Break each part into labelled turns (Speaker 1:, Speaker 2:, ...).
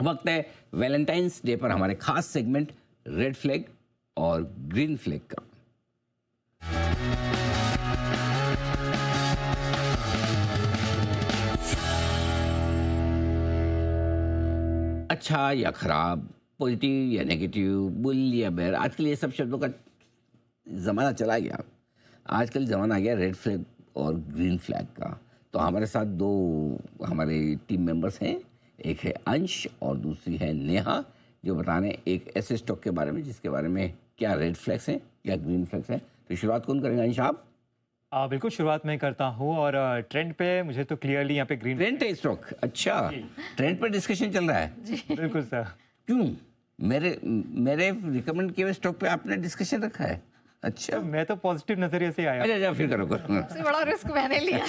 Speaker 1: वक्त है Valentine's day पर हमारे खास सेगमेंट रेड फ्लैग और ग्रीन फ्लैग का। अच्छा या खराब, पॉजिटिव या नेगेटिव, बुल या बेर, आजकल ये सब शब्दों का ज़माना चला गया। आजकल ज़माना आ गया रेड फ्लैग और ग्रीन फ्लैग का। तो हमारे साथ दो हमारे टीम मेंबर्स हैं, एक है अंश और दूसरी है नेहा, जो बता रहे हैं एक ऐसे स्टॉक के बारे में जिसके बारे में क्या रेड फ्लैग्स हैं या ग्रीन फ्लैग्स हैं। तो शुरुआत कौन करेंगे, अंश आप?
Speaker 2: बिल्कुल शुरुआत मैं करता हूँ और ट्रेंड पे मुझे तो क्लियरली यहाँ पे ग्रीन
Speaker 1: ट्रेंड है स्टॉक। अच्छा, ट्रेंड पर डिस्कशन चल रहा है।
Speaker 2: बिल्कुल सर।
Speaker 1: क्यों? मेरे मेरे रिकमेंड किए हुए स्टॉक पे आपने डिस्कशन रखा है? अच्छा,
Speaker 2: तो मैं तो पॉजिटिव नजरिए से आया।
Speaker 1: अच्छा फिर करो
Speaker 3: सबसे बड़ा रिस्क मैंने लिया।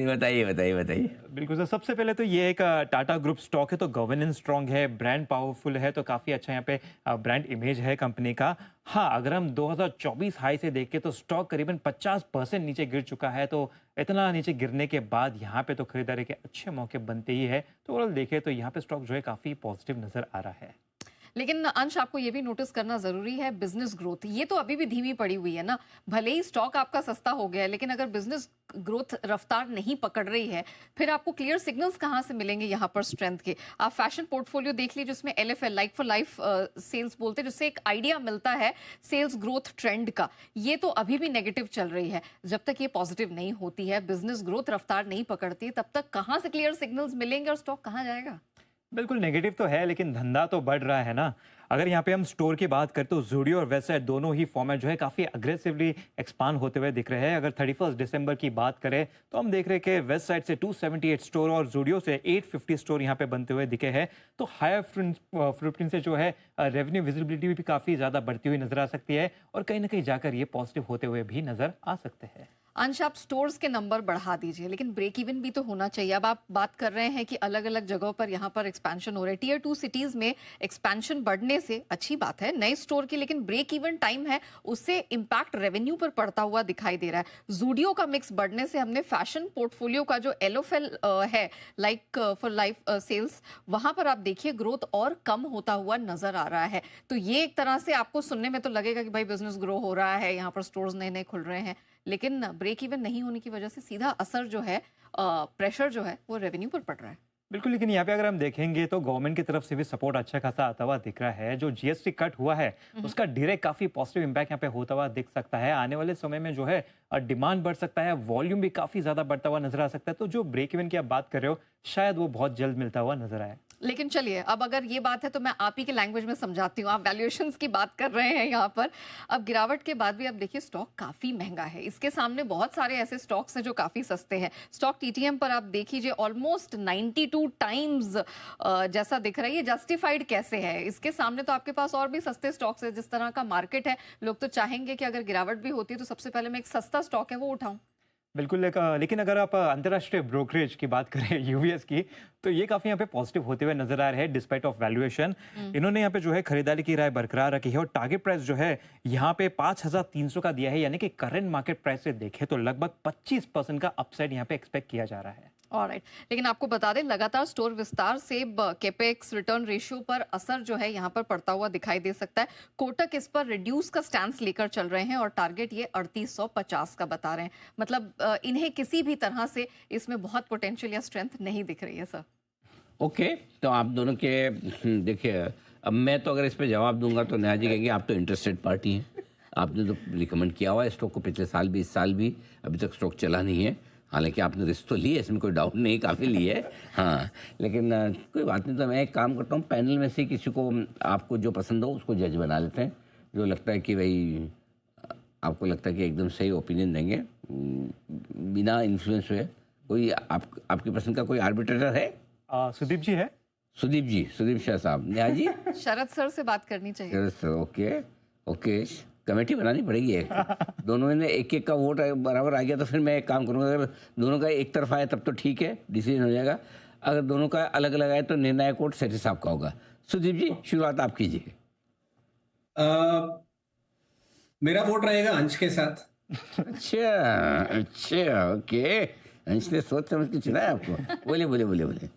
Speaker 1: बताइए बताइए बताइए।
Speaker 2: बिल्कुल सर, सबसे पहले तो ये एक टाटा ग्रुप स्टॉक है, तो गवर्नेंस स्ट्रांग है, ब्रांड पावरफुल है, तो काफ़ी अच्छा यहाँ पे ब्रांड इमेज है कंपनी का। हाँ, अगर हम 2024 हाई से देखें तो स्टॉक करीबन 50% नीचे गिर चुका है। तो इतना नीचे गिरने के बाद यहाँ पे तो खरीदारी के अच्छे मौके बनते ही है। तो ओवरऑल देखें तो यहाँ पे स्टॉक जो है काफ़ी पॉजिटिव नजर आ रहा है।
Speaker 3: लेकिन अंश, आपको ये भी नोटिस करना जरूरी है, बिजनेस ग्रोथ ये तो अभी भी धीमी पड़ी हुई है ना। भले ही स्टॉक आपका सस्ता हो गया है, लेकिन अगर बिजनेस ग्रोथ रफ्तार नहीं पकड़ रही है, फिर आपको क्लियर सिग्नल्स कहाँ से मिलेंगे यहाँ पर स्ट्रेंथ के। आप फैशन पोर्टफोलियो देख लीजिए, जिसमें LFL like for life sales बोलते हैं, जिससे एक आइडिया मिलता है सेल्स ग्रोथ ट्रेंड का। ये तो अभी भी नेगेटिव चल रही है। जब तक ये पॉजिटिव नहीं होती है, बिजनेस ग्रोथ रफ्तार नहीं पकड़ती, तब तक कहाँ से क्लियर सिग्नल्स मिलेंगे और स्टॉक कहाँ जाएगा?
Speaker 2: बिल्कुल नेगेटिव तो है, लेकिन धंधा तो बढ़ रहा है ना। अगर यहाँ पे हम स्टोर की बात करें तो ज़ूडियो और वेबसाइट दोनों ही फॉर्मेट जो है काफ़ी अग्रेसिवली एक्सपांड होते हुए दिख रहे हैं। अगर 31 दिसंबर की बात करें तो हम देख रहे हैं कि वेबसाइट से 278 स्टोर और ज़ूडियो से 850 स्टोर यहाँ पे बनते हुए दिखे हैं। तो हायर फुटप्रिंट से जो है रेवेन्यू विजिबिलिटी भी काफ़ी ज़्यादा बढ़ती हुई नजर आ सकती है और कहीं ना कहीं जाकर ये पॉजिटिव होते हुए भी नजर आ सकते हैं।
Speaker 3: अंश, आप स्टोर्स के नंबर बढ़ा दीजिए, लेकिन ब्रेक इवन भी तो होना चाहिए। अब आप बात कर रहे हैं कि अलग अलग जगहों पर यहाँ पर एक्सपेंशन हो रहा है। टियर 2 सिटीज में एक्सपेंशन बढ़ने से अच्छी बात है नए स्टोर की, लेकिन ब्रेक इवन टाइम है, उससे इम्पैक्ट रेवेन्यू पर पड़ता हुआ दिखाई दे रहा है। जूडियो का मिक्स बढ़ने से हमने फैशन पोर्टफोलियो का जो LFL है लाइक फॉर लाइफ सेल्स, वहां पर आप देखिए ग्रोथ और कम होता हुआ नजर आ रहा है। तो ये एक तरह से आपको सुनने में तो लगेगा कि भाई बिजनेस ग्रो हो रहा है, यहाँ पर स्टोर्स नए नए खुल रहे हैं, लेकिन ब्रेक इवन नहीं होने की वजह से सीधा असर जो है, प्रेशर जो है वो रेवेन्यू पर पड़ रहा है।
Speaker 2: बिल्कुल, लेकिन यहाँ पे अगर हम देखेंगे तो गवर्नमेंट की तरफ से भी सपोर्ट अच्छा खासा आता हुआ दिख रहा है। जो GST कट हुआ है उसका डायरेक्ट काफी पॉजिटिव इंपैक्ट यहाँ पे होता हुआ दिख सकता है। आने वाले समय में जो है डिमांड बढ़ सकता है, वॉल्यूम भी काफी ज्यादा बढ़ता हुआ नजर आ सकता है। तो जो ब्रेक इवन की आप बात कर रहे हो, शायद वो बहुत जल्द मिलता हुआ नजर आए।
Speaker 3: लेकिन चलिए, अब अगर ये बात है तो मैं आप ही के लैंग्वेज में समझाती हूँ। आप वैल्यूएशंस की बात कर रहे हैं यहाँ पर। अब गिरावट के बाद भी आप देखिए स्टॉक काफी महंगा है। इसके सामने बहुत सारे ऐसे स्टॉक्स हैं जो काफी सस्ते हैं। स्टॉक TTM पर आप देखिए ऑलमोस्ट 92 टाइम्स जैसा दिख रहा है। ये जस्टिफाइड कैसे है? इसके सामने तो आपके पास और भी सस्ते स्टॉक्स है। जिस तरह का मार्केट है, लोग तो चाहेंगे कि अगर गिरावट भी होती है तो सबसे पहले मैं एक सस्ता स्टॉक है वो उठाऊं।
Speaker 2: बिल्कुल, लेकिन अगर आप अंतर्राष्ट्रीय ब्रोकरेज की बात करें UBS की, तो ये काफी यहाँ पे पॉजिटिव होते हुए नजर आ रहे हैं डिस्पाइट ऑफ वैल्यूएशन। इन्होंने यहाँ पे जो है खरीदारी की राय बरकरार रखी है और टारगेट प्राइस जो है यहाँ पे 5300 का दिया है, यानी कि करंट मार्केट प्राइस से देखें तो लगभग 25% का अपसाइड यहाँ पे एक्सपेक्ट किया जा रहा है।
Speaker 3: ऑलराइट, लेकिन आपको बता दें लगातार स्टोर विस्तार से कैपेक्स रिटर्न रेशियो पर असर जो है यहाँ पर पड़ता हुआ दिखाई दे सकता है। कोटक इस पर रिड्यूस का स्टैंस लेकर चल रहे हैं और टारगेट ये 3850 का बता रहे हैं। मतलब इन्हें किसी भी तरह से इसमें बहुत पोटेंशियल या स्ट्रेंथ नहीं दिख रही है सर।
Speaker 1: ओके, तो आप दोनों के देखिए, अब मैं तो अगर इस पर जवाब दूंगा तो नेहा जी कहेंगे आप तो इंटरेस्टेड पार्टी हैं। आपने तो रिकमेंड किया हुआ है स्टॉक को पिछले साल भी, इस साल भी, अभी तक स्टॉक चला नहीं है। हालांकि आपने रिस्क तो ली है, इसमें कोई डाउट नहीं, काफ़ी ली है। हाँ, लेकिन कोई बात नहीं। तो मैं एक काम करता हूँ, पैनल में से किसी को आपको जो पसंद हो उसको जज बना लेते हैं। जो लगता है कि भाई आपको लगता है कि एकदम सही ओपिनियन देंगे बिना इन्फ्लुएंस हुए। कोई आपकी पसंद का कोई आर्बिट्रेटर है?
Speaker 2: सुदीप जी है।
Speaker 1: सुदीप शाह साहब। नेहा जी?
Speaker 3: शरद सर से बात करनी चाहिए।
Speaker 1: शरद सर, ओके। कमेटी बनानी पड़ेगी एक। दोनों ने एक का वोट बराबर आ गया तो फिर मैं एक काम करूँगा, अगर दोनों का एक तरफा है तब तो ठीक है, डिसीजन हो जाएगा। अगर दोनों का अलग अलग आए तो निर्णायक वोट सेठी साहब का होगा। सुदीप जी, शुरुआत आप कीजिए।
Speaker 4: मेरा वोट रहेगा अंश के साथ।
Speaker 1: अच्छा, ओके। अंश ने सोच समझ के चुना है आपको। बोले बोले बोले बोले।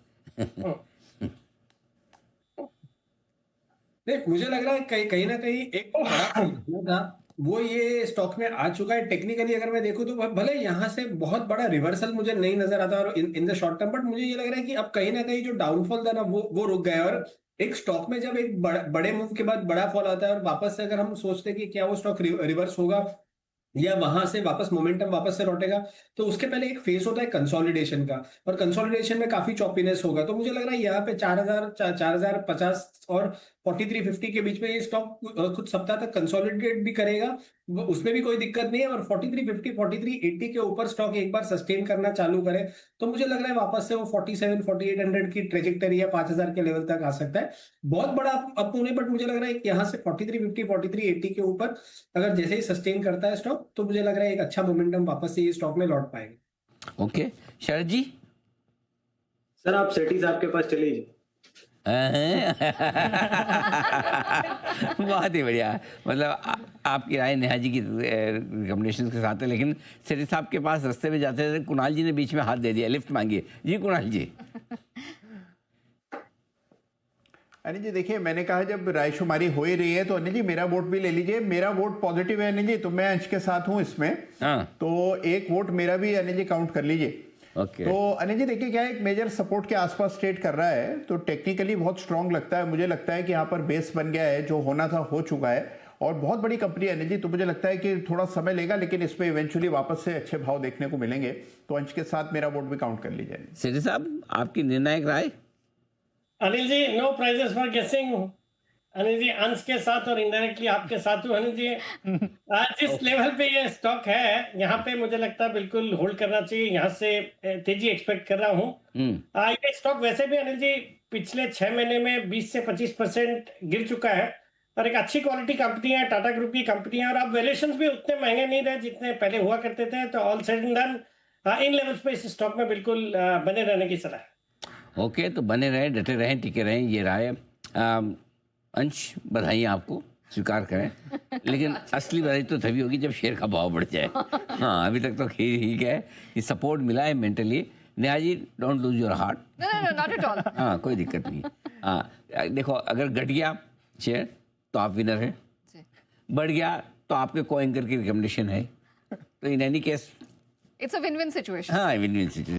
Speaker 4: नहीं, मुझे लग रहा है कहीं कहीं ना कहीं एक बड़ा जो था वो ये स्टॉक में आ चुका है। टेक्निकली अगर मैं देखूं तो भले यहाँ से बहुत बड़ा रिवर्सल मुझे नहीं नजर आता और in the short term, but मुझे ये लग रहा है कि अब कहीं ना कहीं जो डाउनफॉल था ना वो रुक गया है। और एक स्टॉक में जब एक बड़े मूव के बाद बड़ा फॉल आता है और वापस से अगर हम सोचते हैं कि क्या वो स्टॉक रिवर्स होगा या वहां से वापस मोमेंटम वापस से लौटेगा, तो उसके पहले एक फेस होता है कंसोलिडेशन का, और कंसोलिडेशन में काफी चॉपीनेस होगा। तो मुझे लग रहा है यहाँ पे 4050 और 4350 के बीच में ये स्टॉक कुछ सप्ताह तक कंसोलिडेट भी करेगा, उसमें भी कोई दिक्कत नहीं है। और 4350 4380 के ऊपर स्टॉक एक बार सस्टेन करना चालू करे तो मुझे लग रहा है वापस से वो 47 4800 की ट्रेजेक्टरी या 5000 के लेवल तक आ सकता है। बहुत बड़ा अप नहीं, बट मुझे लग रहा है कि यहाँ से 4350 4380 के ऊपर अगर जैसे ही सस्टेन करता है स्टॉक तो मुझे लग रहा है एक अच्छा मोमेंटम वापस से ये स्टॉक में लौट पाएगा।
Speaker 1: ओके शरद जी।
Speaker 5: सर आप सेठी साहब के पास चले जाइए।
Speaker 1: बहुत ही बढ़िया। मतलब आपकी राय नेहा जी की रिकमेंडेशन के साथ है, लेकिन सेठी साहब के पास रास्ते में जाते थे कुणाल जी ने बीच में हाथ दे दिया, लिफ्ट मांगी। जी कुणाल जी।
Speaker 6: अनिल जी देखिए, मैंने कहा जब रायशुमारी हो ही रही है तो अनिल जी मेरा वोट भी ले लीजिए। मेरा वोट पॉजिटिव है अनिल जी, तो मैं अंश के साथ हूं इसमें।
Speaker 1: हाँ।
Speaker 6: तो एक वोट मेरा भी अनिल जी काउंट कर लीजिए।
Speaker 1: ओके।
Speaker 6: तो अनिल जी देखिए, क्या एक मेजर सपोर्ट के आसपास ट्रेड कर रहा है, तो टेक्निकली बहुत स्ट्रांग लगता है। मुझे लगता है कि यहाँ पर बेस बन गया है, जो होना था हो चुका है, और बहुत बड़ी कंपनी है अनिल जी। तो मुझे लगता है कि थोड़ा समय लेगा, लेकिन इसमें इवेंचुअली वापस से अच्छे भाव देखने को मिलेंगे। तो अंश के साथ मेरा वोट भी काउंट कर लीजिए।
Speaker 1: सेठी साहब आपकी निर्णायक राय।
Speaker 7: Anil ji no prizes for guessing. Anil जी अंश के साथ और इनडायरेक्टली आपके साथ हूँ। अनिल जी जिस लेवल पे ये स्टॉक है यहाँ पे मुझे लगता है बिल्कुल होल्ड करना चाहिए। यहाँ से तेजी एक्सपेक्ट कर रहा हूँ। ये स्टॉक वैसे भी अनिल जी पिछले 6 महीने में 20 से 25% गिर चुका है, और एक अच्छी क्वालिटी कंपनी है, टाटा ग्रुप की कंपनी है, और अब वैल्यूएशंस भी उतने महंगे नहीं रहे जितने पहले हुआ करते थे। तो all said and done in levels पे इस स्टॉक में बिल्कुल बने रहने की सलाह है।
Speaker 1: ओके, तो बने रहें, डटे रहें, टिके रहें, ये राय। अंश बधाई आपको, स्वीकार करें। लेकिन असली बधाई तो तभी होगी जब शेयर का भाव बढ़ जाए। हाँ, अभी तक तो ठीक है कि सपोर्ट मिला है mentally. Neha ji don't lose your heart.
Speaker 3: Not at all.
Speaker 1: हाँ, कोई दिक्कत नहीं। हाँ देखो, अगर घट गया शेयर तो आप विनर हैं, बढ़ गया तो आपके को एंकर की रिकमेंडेशन है। तो in any case
Speaker 3: it's a win win situation.
Speaker 1: हाँ, विन विन सिचुएशन।